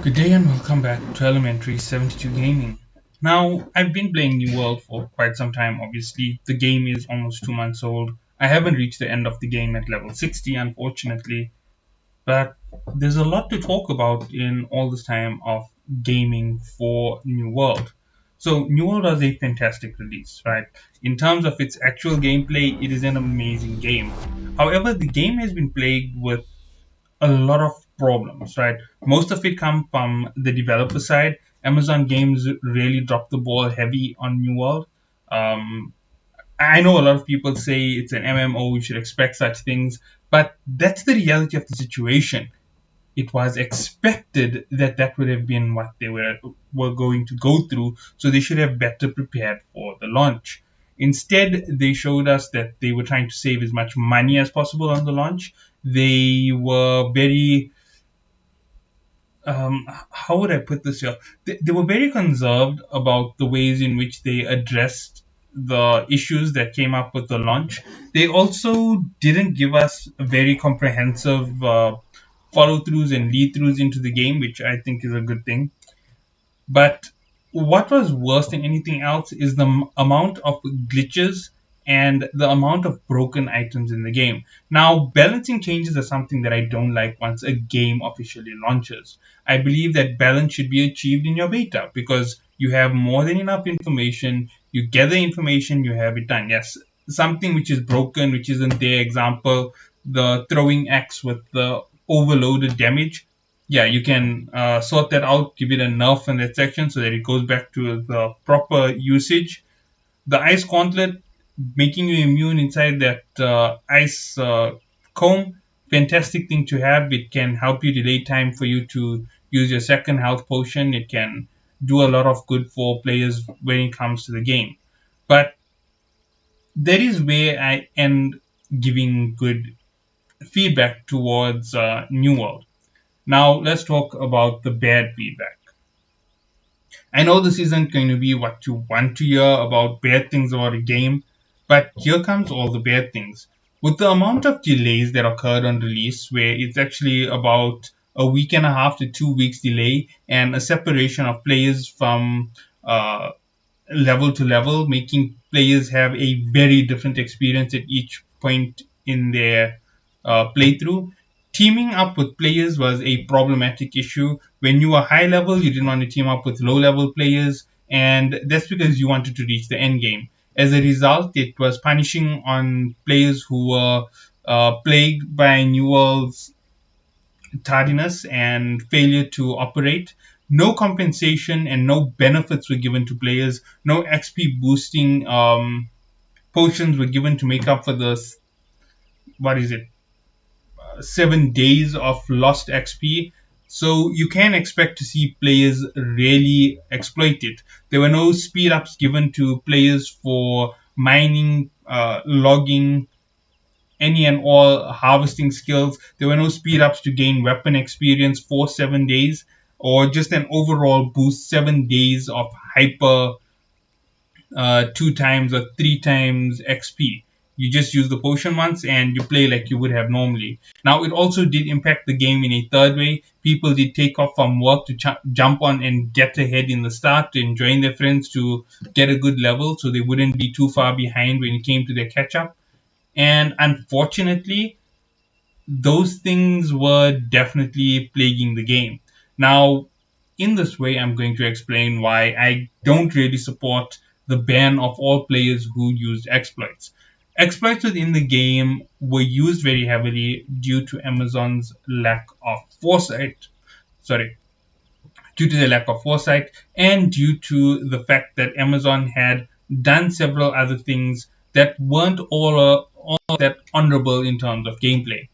Good day and welcome back to Elementary 72 Gaming. Now, I've been playing New World for quite some time, obviously. The game is almost 2 months old. I haven't reached the end of the game at level 60, unfortunately, but there's a lot to talk about in all this time of gaming for New World. So, New World was a fantastic release, right? In terms of its actual gameplay, it is an amazing game. However, the game has been plagued with a lot of problems, right? Most of it come from the developer side. Amazon Games really dropped the ball heavy on New World. Um, I know a lot of people say it's an MMO, we should expect such things, but that's the reality of the situation. It was expected that that would have been what they were going to go through, so they should have better prepared for the launch. Instead, they showed us that they were trying to save as much money as possible on the launch. They were very how would I put this here? They were very conserved about the ways in which they addressed the issues that came up with the launch. They also didn't give us very comprehensive follow throughs and lead throughs into the game, which I think is a good thing. But what was worse than anything else is the amount of glitches and the amount of broken items in the game. Now, balancing changes are something that I don't like once a game officially launches. I believe that balance should be achieved in your beta because you have more than enough information, you gather information, you have it done. Yes, something which is broken, which isn't there, example, the throwing axe with the overloaded damage, yeah, you can sort that out, give it a nerf in that section so that it goes back to the proper usage. The ice gauntlet, making you immune inside that ice comb, fantastic thing to have. It can help you delay time for you to use your second health potion. It can do a lot of good for players when it comes to the game. But that is where I end giving good feedback towards New World. Now let's talk about the bad feedback. I know this isn't going to be what you want to hear about bad things about a game, but here comes all the bad things. With the amount of delays that occurred on release, where it's actually about a week and a half to 2 weeks delay, and a separation of players from level to level, making players have a very different experience at each point in their playthrough. Teaming up with players was a problematic issue. When you were high level, you didn't want to team up with low level players, and that's because you wanted to reach the end game. As a result, it was punishing on players who were plagued by New World's tardiness and failure to operate. No compensation and no benefits were given to players. No XP boosting potions were given to make up for the what is it 7 days of lost XP. So you can expect to see players really exploit it. There were no speed ups given to players for mining, logging, any and all harvesting skills. There were no speed ups to gain weapon experience for 7 days, or just an overall boost 7 days of hyper 2 times or 3 times XP. You just use the potion once and you play like you would have normally. Now, it also did impact the game in a third way. People did take off from work to jump on and get ahead in the start and join their friends to get a good level so they wouldn't be too far behind when it came to their catch up. And unfortunately, those things were definitely plaguing the game. Now, in this way, I'm going to explain why I don't really support the ban of all players who used exploits. Exploits within the game were used very heavily due to Amazon's lack of foresight. Sorry, due to the lack of foresight and due to the fact that Amazon had done several other things that weren't all that honorable in terms of gameplay.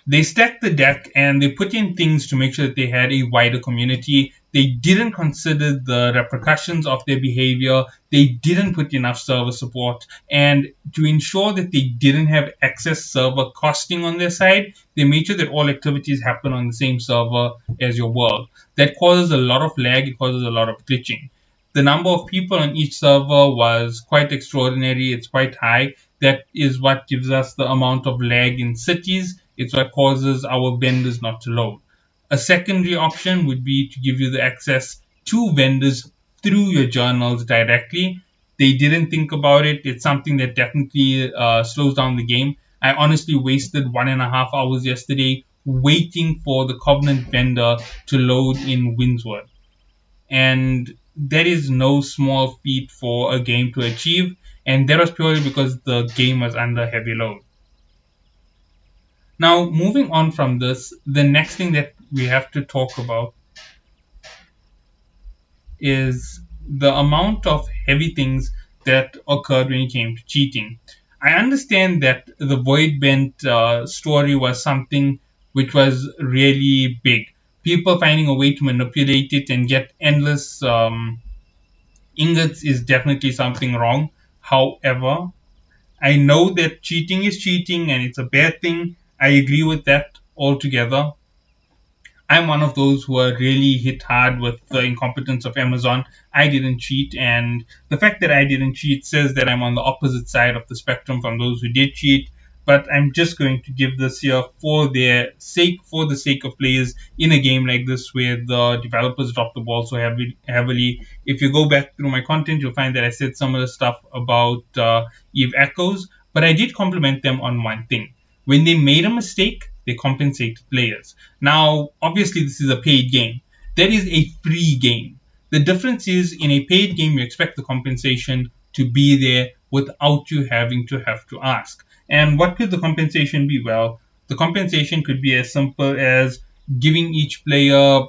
They stacked the deck and they put in things to make sure that they had a wider community. They didn't consider the repercussions of their behavior. They didn't put enough server support. And to ensure that they didn't have excess server costing on their side, they made sure that all activities happen on the same server as your world. That causes a lot of lag, it causes a lot of glitching. The number of people on each server was quite extraordinary, it's quite high. That is what gives us the amount of lag in cities. It's what causes our vendors not to load. A secondary option would be to give you the access to vendors through your journals directly. They didn't think about it. It's something that definitely slows down the game. I honestly wasted 1.5 hours yesterday waiting for the Covenant vendor to load in Windsward. And that is no small feat for a game to achieve. And that was purely because the game was under heavy load. Now, moving on from this, the next thing that we have to talk about is the amount of heavy things that occurred when it came to cheating. I understand that the Void Bent story was something which was really big. People finding a way to manipulate it and get endless ingots is definitely something wrong. However, I know that cheating is cheating and it's a bad thing. I agree with that altogether. I'm one of those who are really hit hard with the incompetence of Amazon. I didn't cheat, and the fact that I didn't cheat says that I'm on the opposite side of the spectrum from those who did cheat. But I'm just going to give this here for their sake, for the sake of players in a game like this where the developers drop the ball so heavily. If you go back through my content, you'll find that I said some of the stuff about Eve Echoes, but I did compliment them on one thing. When they made a mistake, they compensate players. Now, obviously, this is a paid game. There is a free game. The difference is in a paid game, you expect the compensation to be there without you having to have to ask. And what could the compensation be? Well, the compensation could be as simple as giving each player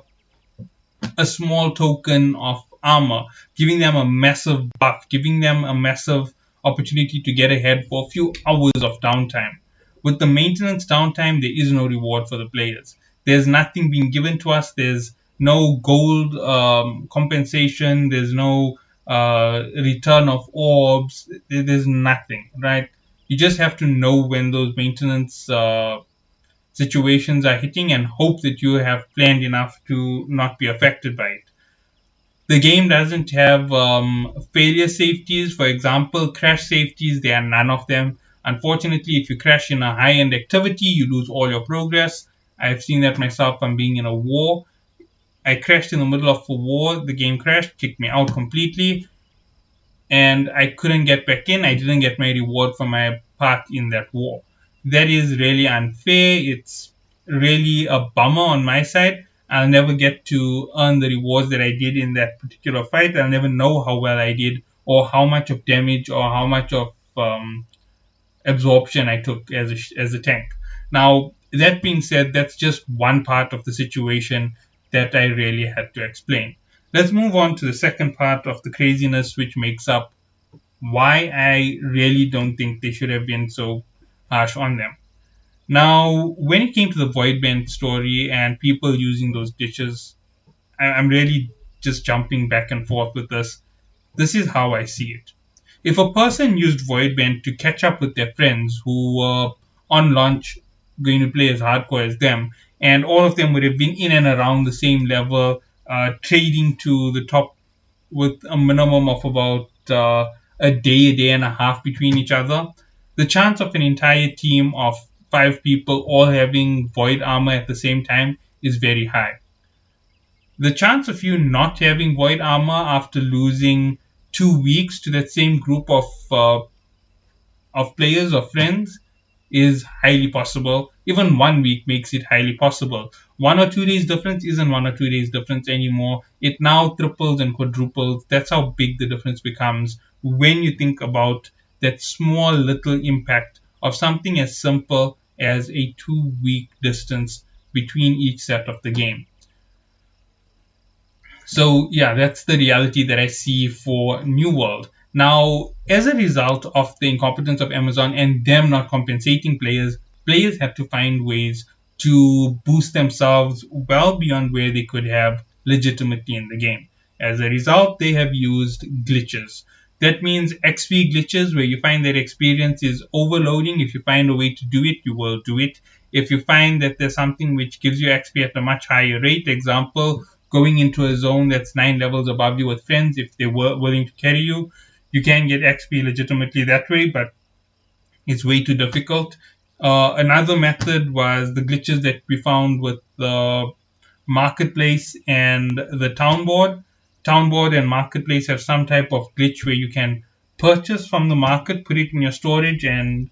a small token of armor, giving them a massive buff, giving them a massive opportunity to get ahead for a few hours of downtime. With the maintenance downtime, there is no reward for the players. There's nothing being given to us. There's no gold compensation. There's no return of orbs. There's nothing, right? You just have to know when those maintenance situations are hitting and hope that you have planned enough to not be affected by it. The game doesn't have failure safeties. For example, crash safeties, there are none of them. Unfortunately, if you crash in a high end activity, you lose all your progress. I've seen that myself from being in a war. I crashed in the middle of a war, the game crashed, kicked me out completely, and I couldn't get back in. I didn't get my reward for my part in that war. That is really unfair. It's really a bummer on my side. I'll never get to earn the rewards that I did in that particular fight. I'll never know how well I did, or how much of damage, or how much of absorption I took as a tank. Now, that being said, that's just one part of the situation that I really had to explain. Let's move on to the second part of the craziness, which makes up why I really don't think they should have been so harsh on them. Now, when it came to the Voidbend story and people using those glitches, I'm really just jumping back and forth with this. This is how I see it. If a person used Voidbend to catch up with their friends who were on launch going to play as hardcore as them, and all of them would have been in and around the same level, trading to the top with a minimum of about a day and a half between each other, the chance of an entire team of 5 people all having void armor at the same time is very high. The chance of you not having void armor after losing 2 weeks to that same group of players or friends is highly possible. Even 1 week makes it highly possible. 1 or 2 days difference isn't 1 or 2 days difference anymore. It now triples and quadruples. That's how big the difference becomes when you think about that small little impact of something as simple as a 2 week distance between each set of the game. So yeah, that's the reality that I see for New World. Now, as a result of the incompetence of Amazon and them not compensating players, players have to find ways to boost themselves well beyond where they could have legitimately in the game. As a result, they have used glitches. That means XP glitches where you find that experience is overloading. If you find a way to do it, you will do it. If you find that there's something which gives you XP at a much higher rate, example, going into a zone that's 9 levels above you with friends, if they were willing to carry you, you can get XP legitimately that way, but it's way too difficult. Another method was the glitches that we found with the Marketplace and the Town Board. Town Board and Marketplace have some type of glitch where you can purchase from the market, put it in your storage, and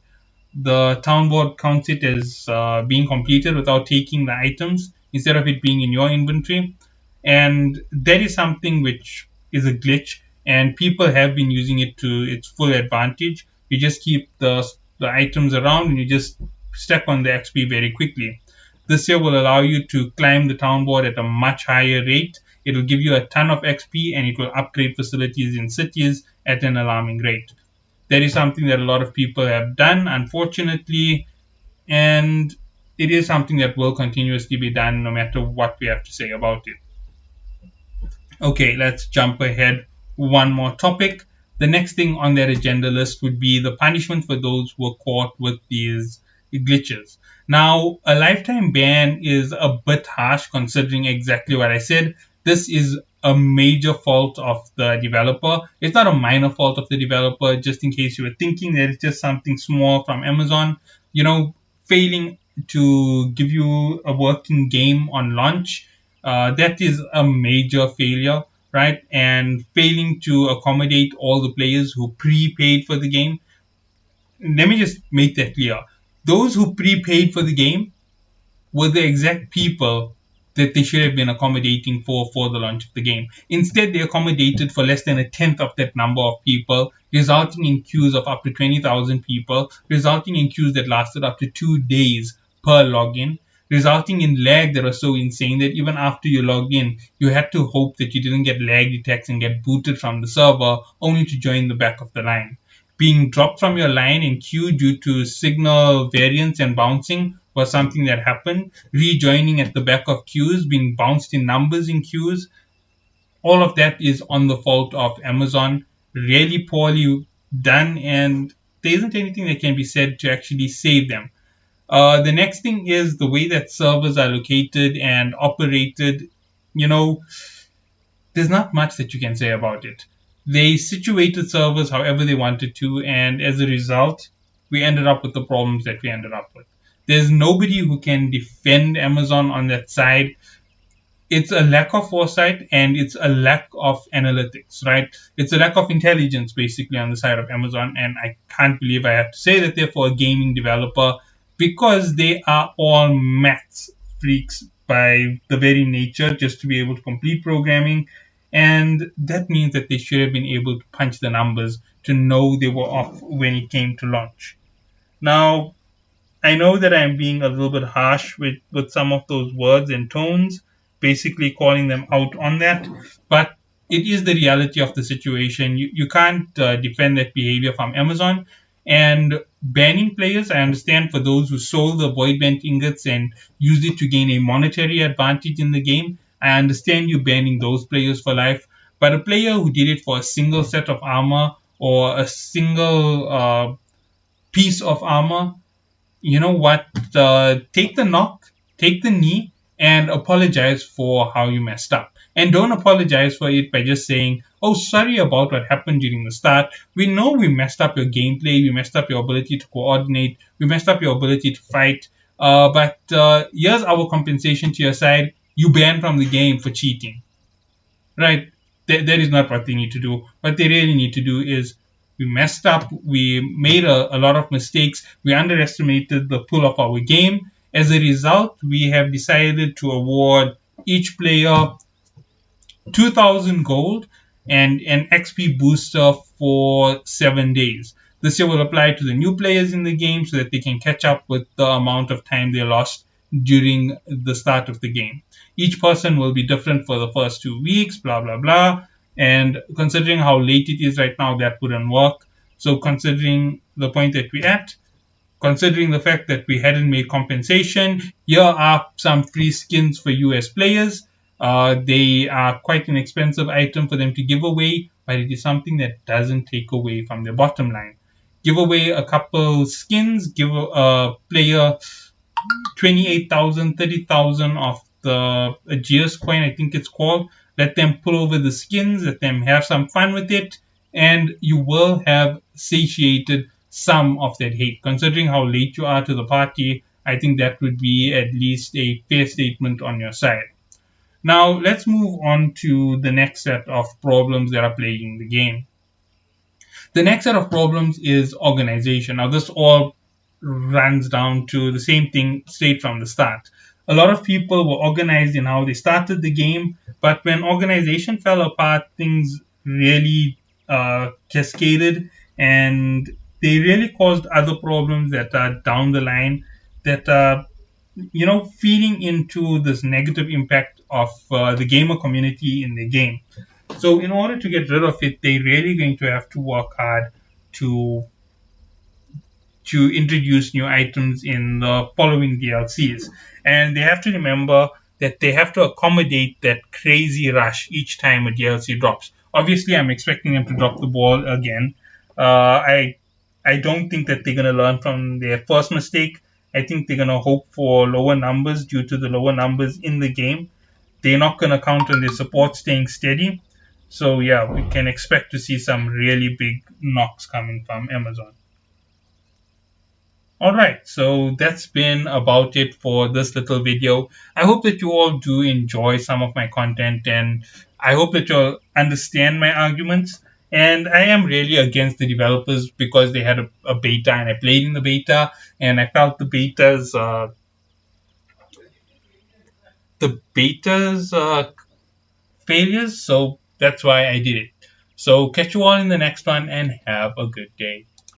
the Town Board counts it as being completed without taking the items instead of it being in your inventory. And that is something which is a glitch, and people have been using it to its full advantage. You just keep the items around and you just step on the XP very quickly. This year will allow you to climb the Town Board at a much higher rate. It will give you a ton of XP and it will upgrade facilities in cities at an alarming rate. That is something that a lot of people have done, unfortunately, and it is something that will continuously be done no matter what we have to say about it. Okay, let's jump ahead one more topic. The next thing on that agenda list would be the punishment for those who are caught with these glitches. Now, a lifetime ban is a bit harsh considering exactly what I said. This is a major fault of the developer. It's not a minor fault of the developer, just in case you were thinking that it's just something small from Amazon. Failing to give you a working game on launch, that is a major failure, right? And failing to accommodate all the players who prepaid for the game. Let me just make that clear. Those who prepaid for the game were the exact people that they should have been accommodating for the launch of the game. Instead, they accommodated for less than a tenth of that number of people, resulting in queues of up to 20,000 people, resulting in queues that lasted up to 2 days per login, resulting in lag that was so insane that even after you log in, you had to hope that you didn't get lag detects and get booted from the server, only to join the back of the line. Being dropped from your line in queue due to signal variance and bouncing was something that happened. Rejoining at the back of queues, being bounced in numbers in queues, all of that is on the fault of Amazon. Really poorly done, and there isn't anything that can be said to actually save them. The next thing is the way that servers are located and operated. You know, there's not much that you can say about it. They situated servers however they wanted to, and as a result, we ended up with the problems that we ended up with. There's nobody who can defend Amazon on that side. It's a lack of foresight and it's a lack of analytics, right? It's a lack of intelligence basically on the side of Amazon, and I can't believe I have to say that they're for a gaming developer because they are all maths freaks by the very nature just to be able to complete programming, and that means that they should have been able to punch the numbers to know they were off when it came to launch. Now, I know that I'm being a little bit harsh with some of those words and tones, basically calling them out on that, but it is the reality of the situation. You can't defend that behavior from Amazon. And banning players, I understand for those who sold the void bent ingots and used it to gain a monetary advantage in the game, I understand you banning those players for life. But a player who did it for a single set of armor or a single piece of armor, you know what? Take the knock, take the knee, and apologize for how you messed up. And don't apologize for it by just saying, "Oh, sorry about what happened during the start. We know we messed up your gameplay, we messed up your ability to coordinate, we messed up your ability to fight. But here's our compensation to your side. You banned from the game for cheating." Right? That is not what they need to do. What they really need to do is, we messed up, we made a lot of mistakes, we underestimated the pull of our game. As a result, we have decided to award each player 2,000 gold and an XP booster for 7 days. This year will apply to the new players in the game so that they can catch up with the amount of time they lost during the start of the game. Each person will be different for the first 2 weeks, blah, blah, blah. And considering how late it is right now, that wouldn't work. So, considering the point that we're at, considering the fact that we hadn't made compensation, here are some free skins for US players. They are quite an expensive item for them to give away, but it is something that doesn't take away from their bottom line. Give away a couple skins, give a player 28,000, 30,000 of the Aegeus coin, I think it's called. Let them pull over the skins, let them have some fun with it, and you will have satiated some of that hate. Considering how late you are to the party, I think that would be at least a fair statement on your side. Now, let's move on to the next set of problems that are plaguing the game. The next set of problems is organization. Now, this all runs down to the same thing straight from the start. A lot of people were organized in how they started the game, but when organization fell apart, things really cascaded, and they really caused other problems that are down the line, that are feeding into this negative impact of the gamer community in the game. So in order to get rid of it, they're really going to have to work hard to introduce new items in the following DLCs. And they have to remember that they have to accommodate that crazy rush each time a DLC drops. Obviously, I'm expecting them to drop the ball again. I don't think that they're going to learn from their first mistake. I think they're going to hope for lower numbers due to the lower numbers in the game. They're not going to count on their support staying steady. So yeah, we can expect to see some really big knocks coming from Amazon. All right, so that's been about it for this little video. I hope that you all do enjoy some of my content, and I hope that you'll understand my arguments. And I am really against the developers because they had a beta, and I played in the beta, and I felt the beta's failures. So that's why I did it. So catch you all in the next one, and have a good day.